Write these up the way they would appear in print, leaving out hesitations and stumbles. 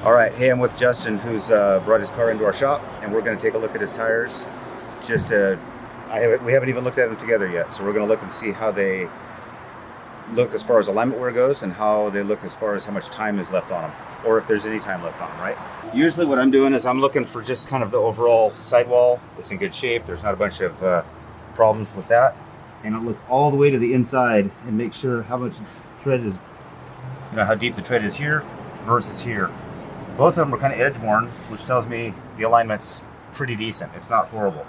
All right, hey, I'm with Justin, who's brought his car into our shop, and we're going to take a look at his tires. We haven't even looked at them together yet, so we're going to look and see how they look as far as alignment wear goes, and how they look as far as how much time is left on them, or if there's any time left on them, right? Usually what I'm doing is I'm looking for just kind of the overall sidewall. It's in good shape. There's not a bunch of problems with that. And I'll look all the way to the inside and make sure how much tread is, how deep the tread is here versus here. Both of them are kind of edge worn, which tells me the alignment's pretty decent. It's not horrible.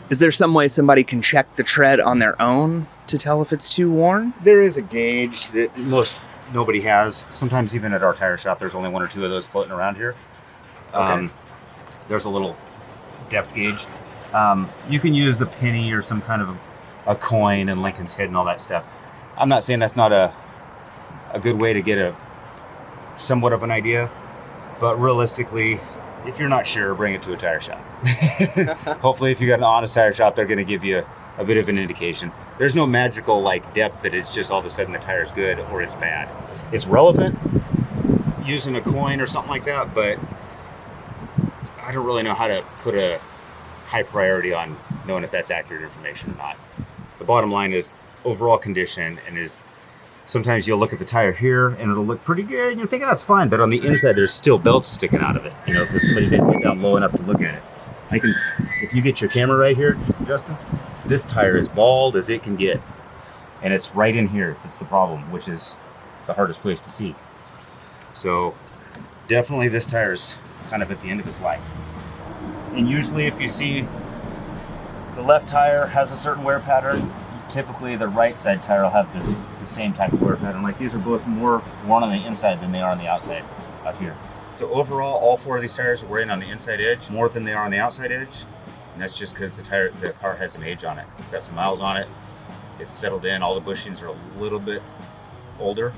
Is there some way somebody can check the tread on their own to tell if it's too worn? There is a gauge that nobody has. Sometimes even at our tire shop, there's only one or two of those floating around here. Okay. There's a little depth gauge. You can use the penny or some kind of a coin and Lincoln's head and all that stuff. I'm not saying that's not a good way to get a somewhat of an idea, but realistically, if you're not sure, bring it to a tire shop. Hopefully, if you got an honest tire shop, they're going to give you a bit of an indication. There's no magical depth that it's just all of a sudden the tire's good or it's bad. It's relevant using a coin or something like that, but I don't really know how to put a high priority on knowing if that's accurate information or not. The bottom line is overall condition, and is sometimes you'll look at the tire here and it'll look pretty good and you're thinking that's fine, but on the inside there's still belts sticking out of it, because somebody didn't get down low enough to look at it. If you get your camera right here, Justin, this tire is bald as it can get, and it's right in here. That's the problem, which is the hardest place to see. So definitely this tire's kind of at the end of its life. And usually if you see the left tire has a certain wear pattern, typically the right side tire will have the same type of wear pattern. Like these are both more worn on the inside than they are on the outside out here. So overall, all four of these tires are wearing on the inside edge more than they are on the outside edge. And that's just because the car has some age on it. It's got some miles on it. It's settled in. All the bushings are a little bit older.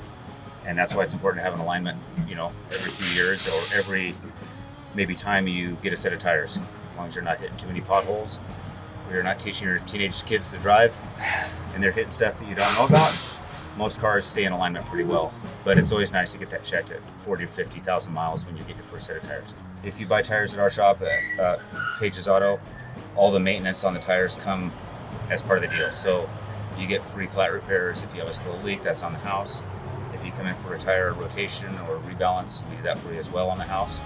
And that's why it's important to have an alignment, every few years or every maybe time you get a set of tires. As long as you're not hitting too many potholes, or you're not teaching your teenage kids to drive and they're hitting stuff that you don't know about, most cars stay in alignment pretty well. But it's always nice to get that checked at 40 to 50,000 miles when you get your first set of tires. If you buy tires at our shop at Page's Auto, all the maintenance on the tires come as part of the deal. So you get free flat repairs. If you have a slow leak, that's on the house. If you come in for a tire rotation or rebalance, we do that for you as well on the house.